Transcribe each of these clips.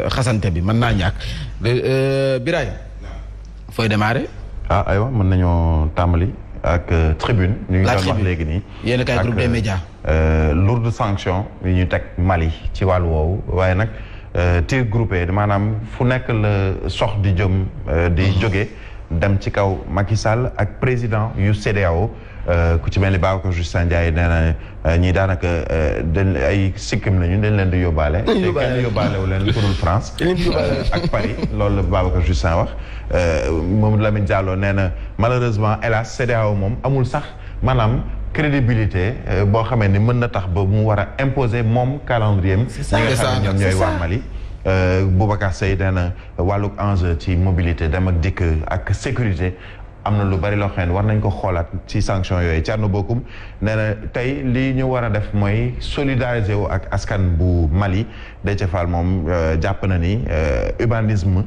xasante bi mën naa ñàkk Birahim fooy démarrer. aywa mën nañoo tàmbali ak tribune. ñu ngi doon wax léegi nii. yéen a kay groupe des médias. lourde sanction yi ñu teg Mali ci wàllu woowu waaye nag tir groupé maanaam fu nekk la sox di jëm di jóge dem ci kaw Macky Sall ak président yu CEDEAO ku ci mel ni Babacar Justin Ndiaye nee na ñii daanaka dañ ay sikkim lañu dañ leen di yóbbaale. te kenn yóbbaale wu leen kurul France. ak Paris loolu la Babacar Justin wax. Mamadou Lamine Diallo nee na malheureusement hélas CEDEAO moom amul sax maanaam crédibilité boo xamee ni mën na tax ba mu war a imposer moom calendrier am. ñi nga xam ne ñoom ñooy waa Mali. Boubacar Seye nee na wàllug enjeu ci mobilité dem ak dikk ak sécurité. am na lu bari loo xam ne war nañ ko xoolaat ci sanction yooyu Thierno Bocoum nee na tey li ñu war a def mooy solidariser wu ak askan bu Mali Déthié Fall moom jàpp na ni humanisme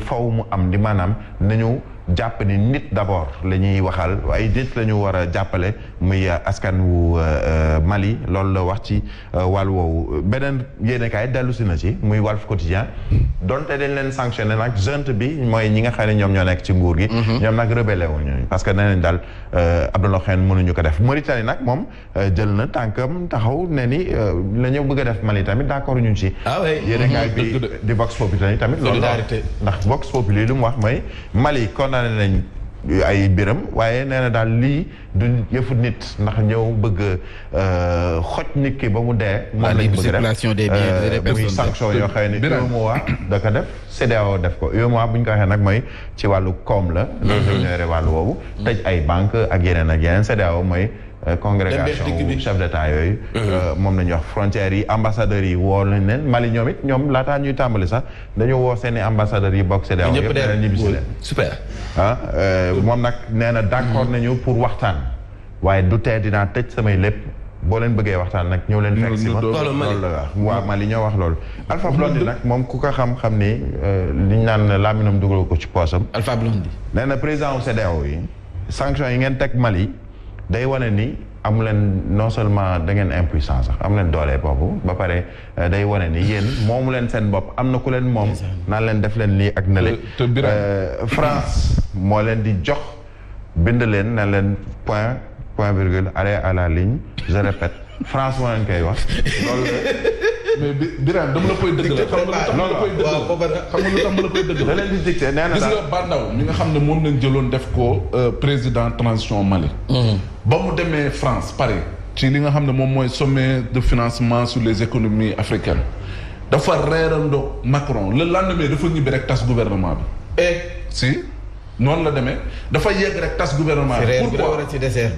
faw mu am di maanaam nañu jàpp ni nit d'abord la ñuy waxal waaye nit la ñu war a jàppale muy askan wu Mali loolu la wax ci wàllu woowu beneen yéenekaay dellu si na ci muy Walf Quotidien donte dañ leen sanctionné nag junte bi mooy ñi nga xam ne ñoom ñoo nekk ci nguur gi ñoom nag rebellé wuñu parce que nee nañ daal Abdoulaye Khane mënuñu ko def Mauritanie nag moom jël na tànkam taxaw ne ni la ñu bëgg a def Mali tamit d'accord ñu ci yéenekaay bi di Vox Populi tamit loolu ndax Vox Populi lu mu wax mooy Mali condamné nañ ay biram waaye nee na daal lii du yëfu nit ndax ñëw bëgg xoj nit ki ba mu dee moom lañ bëgg def muy sanction yoo xam ne UEMOA da ko def CEDEAO def ko UEMOA bu ñu ko waxee nag mooy ci wàllu koom la loolu ñëwee wàllu woowu tëj ay banque ak yeneen CEDEAO mooy congrégation chef d'état yooyu moom nañu wax frontières yi ambassadeurs yi woo nañ leen Mali ñoom it ñoom laataa ñuy tàmbali sax dañoo woo seeni ambassadeurs yi bokk CEDEAO yëpp leen ñibbisi leen super moom nag nee na d'accord nañu pour waxtaan waaye du tee dinaa tëj samay lépp boo leen bëggee waxtaan nag ñëw leen fekk si ma loolu la wax waa Mali ñoo wax loolu Alpha Blondy nag moom ku ko xam-xam ni liñ naan laaminam dugal ko ci poosam Alpha Blondy nee na président CEDEAO yi sanction yi ngeen teg Mali day wane ni amu leen non seulement da ngeen impuissance sax am leen doole boobu ba pare day wane ni yéen moomu leen seen bopp am na ku leen moom naan leen def leen lii ak nale France moo leen di jox bind leen na leen point virgule arrêt à la ligne je répète France moo leen koy wax loolu mais Birame dama la koy dëgg xam nga lu tax ma la koy dëgg da leen di dicté nee na gis nga Bandaw mi nga xam ne moom lañ jëloon def ko président transition Mali ba mu demee France Paris ci li nga xam ne moom mooy sommet de financement sur les économies africaines dafa reerandoo Macron le lendemain dafa ñibbi rek tas gouvernement bi si noonu la demee dafa yegg rek tas gouvernement bi pourquoi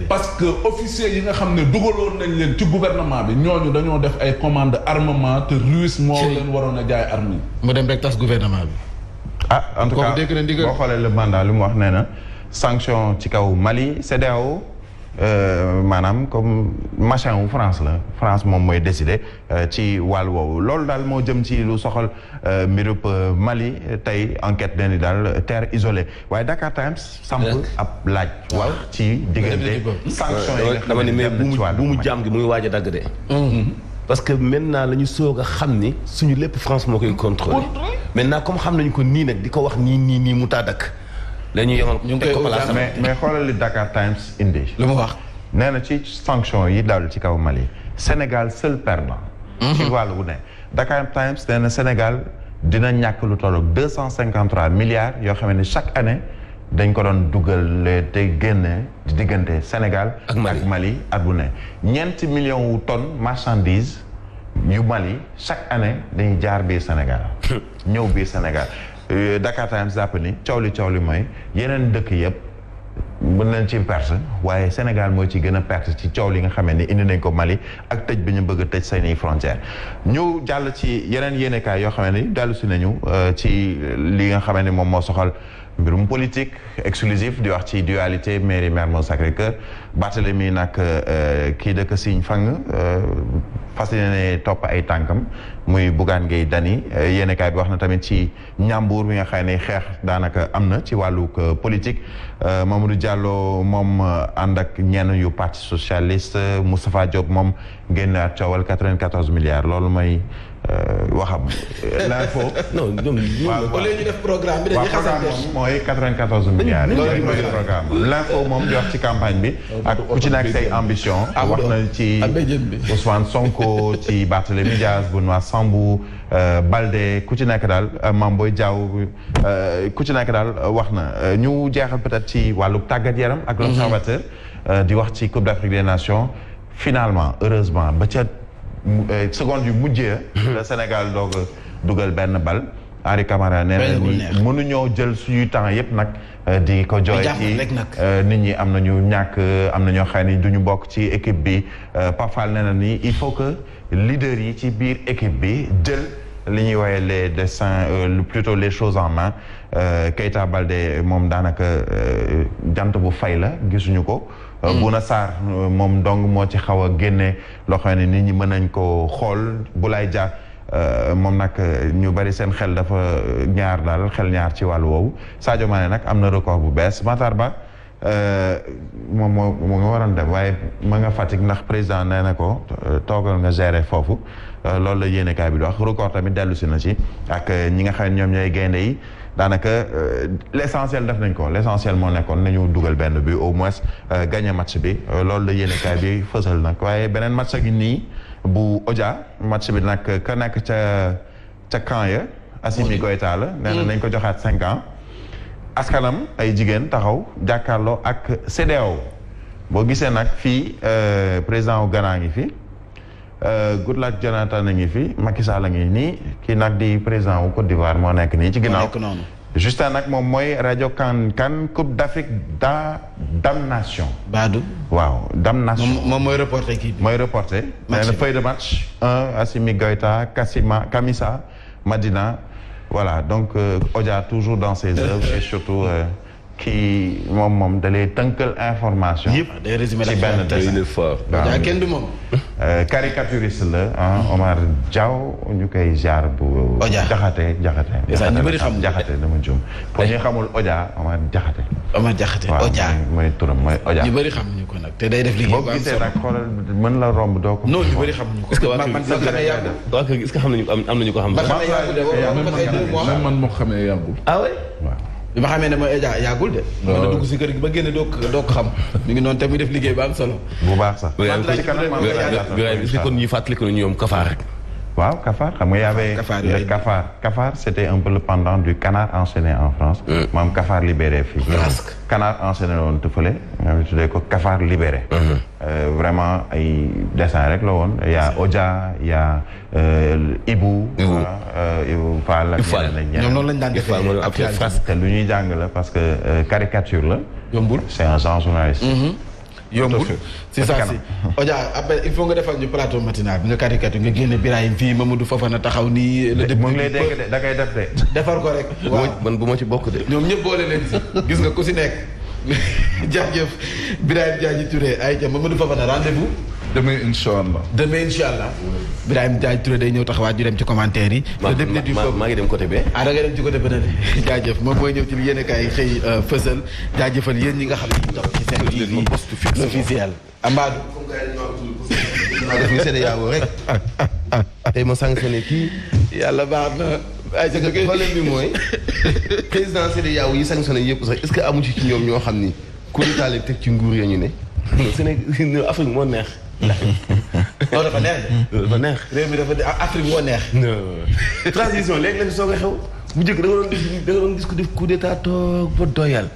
parce que officiers yi nga xam ne dugaloon nañ leen ci gouvernement bi ñooñu dañoo def ay commande armement te russe moo leen waroon a jaay armes yi mu dem rek tas gouvernement bi en tout cas boo xoolee le mandat li mu wax nee na sanction ci kaw Mali CEDEAO maanaam comme machin wu France la France moom mooy décider ci wàll woowu loolu daal moo jëm ci lu soxal mbirub Mali tey enquête deni daal terre isolée waaye Dakar Times samp ab laaj wax ci diggante sanction yi nga xam ne mais bu mu jaam gi muy waaj a dagg de parce que maintenant la ñu soog a xam ni suñu lépp France moo koy contrôler maintenant comme xam nañu ko nii nag di ko wax nii mu taa dakk dañuy yemal ñu ngi koy mais xoolal li Dakar Times indi. lu mu wax nee na ci sanction yi daal ci kaw Mali Sénégal seul perdant. ci wàllu wu ne Dakar Times nee na Sénégal dina ñàkk lu tollu 253 milliards yoo xam ne chaque année dañ ko doon dugal te génne di diggante Sénégal ak Mali at bu ne ñeenti millions wu tonnes marchandises yu Mali chaque année dañuy jaar biir Sénégal ñëw biir Sénégal. Dakar Times jàpp ni coow li mooy yeneen dëkk yëpp mën nañ ci perte waaye Sénégal moo ci gën a perte ci coow li nga xamee ni indi nañ ko Mali ak tëj bi ñu bëgg a tëj seeni frontière ñu jàll ci yeneen yéenekaay yoo xamee ni dellu si nañu ci li nga xamee ni moom moo soxal mbirum politique exclusif di wax ci dualité mairie Mermoz Sacré-Cœur Barthélemy nag kii dëkk Signe Fang fas yéene topp ay tànkam muy Bougane Gueye Dany yéenekaay bi wax na tamit ci ñàmbur bi nga xam ne xeex daanaka am na ci wàllu politique Mamadou Diallo moom ànd ak ñenn yu parti socialiste Moustapha Diop moom génn ak coowal 94 milliards loolu mooy waxam l'info. non ñoom au lieu ñu def programme bi dañuy xasante mooy 94 milliards. loolu mooy programme l'info moom di wax ci campagne bi. ak ku ci nekk say ambition. wax na ci Ousmane Sonko ci Barthélémy Dias Benoît Sambou Baldé ku ci nekk daal Mame Boye Diao ku ci nekk daal wax na ñu jeexal peut-être ci wàllu tàggat yaram ak l'Observateur di wax ci Coupe d'Afrique des Nations finalement heureusement ba ca seconde yu mujjee le Sénégal doog dugal benn bal Henri Camara nee na ni mënuñoo jël suñuy temps yëpp nag di ko jooy ci nit ñi am nañu ñàkk am na ñoo xam ni duñu bokk ci équipe bi Pape Fall nee na ni il faut que leaders yi ci biir équipe bi jël li ñuy woowee les destins plutôt les choses en main Keita Baldé moom daanaka jant bu fay la gisuñu ko Bouna Sarr moom dong moo ci xaw a génne loo xam ne nit ñi mën nañ ko xool Boulaye Dia moom nag ñu bari seen xel dafa xel ñaar ci wàllu woowu Sadio Mané nag am na record bu bees Matar Ba moom moo nga waroon dem waaye ma nga Fatick ndax président nee na ko toogal nga gérer foofu loolu la yéenekaay bi di wax record tamit dellu si na ci ak ñi nga xam ne ñoom ñooy gaynde yi daanaka l'essentiel def nañ ko l'essentiel moo nekkoon nañu dugal benn bi au moins gagné match bi loolu la yéenekaay bi fësal nag waaye beneen match gi nii bu Odia match bi nag ka nekk ca camp ya Assimi Goïta la nee na nañ ko joxaat 5 ans askanam ay jigéen taxaw jàkkaarloo ak CEDEAO boo gisee nag fii président wu Ghana ngi fi Goodluck Jonathan a ngi fi Macky Sall a ngi nii kii nag di président wu Côte d'Ivoire moo nekk nii ci ginnaaw Justin nag moom mooy rajo kan Coupe d'Afrique damnation Badou waaw damnation moom mooy reporté kii bi mooy reporté nee na feuille de match 1 Assimi Goïta Kamisa Madina voilà donc Odia toujours dans ses œuvres et surtout kii moom da lay tënkal information. yëpp day résumé ci benn il est fort. waaw kenn du moom. caricaturiste la Omar Diaw ñu koy jaar bu. Odia Jaxate ñu bëri xam Jaxate dama juum. pour ñu xamul Odia Omar Jaxate. Omar Jaxate Odia mooy turam mooy Odia. ñu bëri xamuñu ko nag te day def liggéey bu am solo boo gisee nag xoolal mën la romb doo ko. non ñu bëri xamuñu ko. est-ce que waa man sax xamee yàggul. waa kër est-ce que xam nañu am nañu ko xam. même man moo xamee yàggul. ah ouais. waaw. bi ma xamee ne mooy Odia yàggul de. waaw mën a dugg si kër gi ba génne doo ko xam. mi ngi noonu te muy def liggéey bu am solo. bu baax sax. est-ce que kon ñuy fàttali ko ñoom Kafar rek. waaw Kafar xam nga y avait le Kafar c'était un peu le pendant du canard enchaîné en France. moom Kafar libéré fii. canard enchaîné la woon tëfale. nga tuddee ko Kafar libéré. vraiment ay dessin rek la woon y a Odia y a Ibou. Ibou Fall ak ñeneen ñoom noonu lañ daan defee te lu ñuy jàng la parce que caricature la. yombul c'est un genre journaliste. yombul c'est ça si Odia après il faut nga defal ñu plateau matinal bi nga caricature nga génne Birahim fii Mamadou Fofana taxaw nii. mu ngi lay dégg de da koy def de. defar ko rek. waaw man bu ma ci bokk de. ñoom ñëpp boole leen si gis nga ku si nekk jaajëf Birahim Diadji Touré ay ja Mamadou Fofana rendez-vous. demain incha allah. demain incha allah. Birahim Diadji Touré day ñëw taxawaat ñu dem ci commentaire yi. maa ngi dem côté bee. da ngay dem ci côté beneen jaajëf moom mooy ñëw ci yéen a kaay xëy fësal jaajëfal yéen ñi nga xam ne ñu topp ci seen TV l'officiel Amadou. def nga seede yaawu rek tey ma sanctionné kii. yàlla baax na. ay sa problème bi mooy président seede yaawu yi sanctionné yëpp sax est-ce que amu ci ñoom ñoo xam ni coup d'état la teg ci nguur ya ñu ne. Sénégal Afrique moo neex. non dafa neex de. dafa neex. réew mi dafa Afrique moo neex. transition léegi la fi soog a xew. bu njëkk da nga doon gis ko def coup d'état toog ba doyal.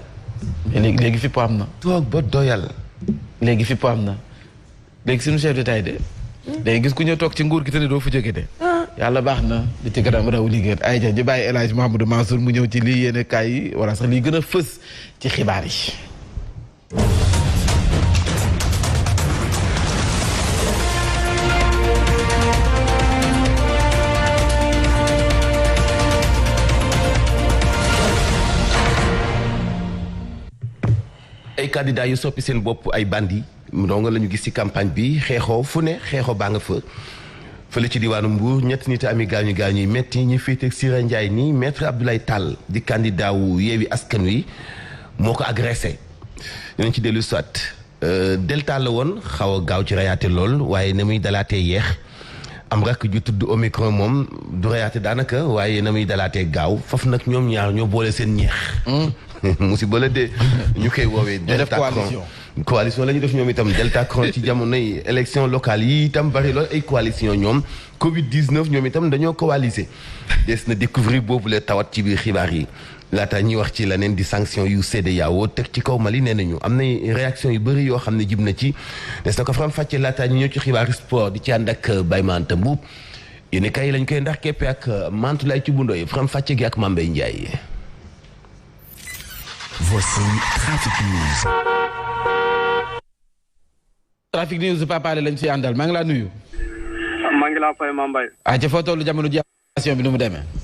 léegi fipp am na. toog ba doyal. léegi fipp am na. léegi suñu chef d'état de. léegi gis ku ñëw toog ci nguur gi te ne doo fa jóge de. yàlla baax na di ci kanam raw liggéey ay ja ñu bàyyi El Hadj Mouhamadou Mansour mu ñëw ci lii yéen kaay yi wala sax lii gën a fës ci xibaar yi. ay candidats yu soppi seen bopp ay bandi donc la ñu gis ci campagne bi xeexoo fu ne xeexoo baa nga fa fële ci diwaanu Mbour ñett nit ami gaañu yi metti ñi féete ak Sira Ndiaye nii maître Abdoulaye Tall di candidat wu Yewwi Askan Wi moo ko agressé dinañ ci dellu soit delta la woon xaw a gaaw ci rayaate lool waaye ne muy dalaatee yeex am rakk ju tudd Omicron moom du reyaate daanaka waaye na muy dalaatee gaaw foofu nag ñoom ñaar ñoo boole seen ñeex. musiba la de ñu koy woowee. Deltacron coalition la ñu def ñoom itam Deltacron ci jamonoy élection locale yi itam bari lool ay coalition ñoom Covid 19 ñoom itam dañoo coalisé des na découvrir boobu la tawat ci biir xibaar yi. laata ñuy wax ci leneen di sanction yu CEDEAO teg ci kaw Mali nee nañu am na réaction yu bëri yoo xam ne jib na ci des na ko faram fàcce laata ñu ñëw ci xibaar sport di ci ànd ak Baye Mante Mbuub yéen kay lañ koy ndax keppe ak Mantoulaye ci bundoy faram fàcce gi ak Mambay Ndiaye. Voici Trafic News. Trafic News Papa Ale lañ ci àndal maa ngi laa nuyu. maa ngi laa fay Mambay. ca foo tollu jamono ji bi nu mu demee.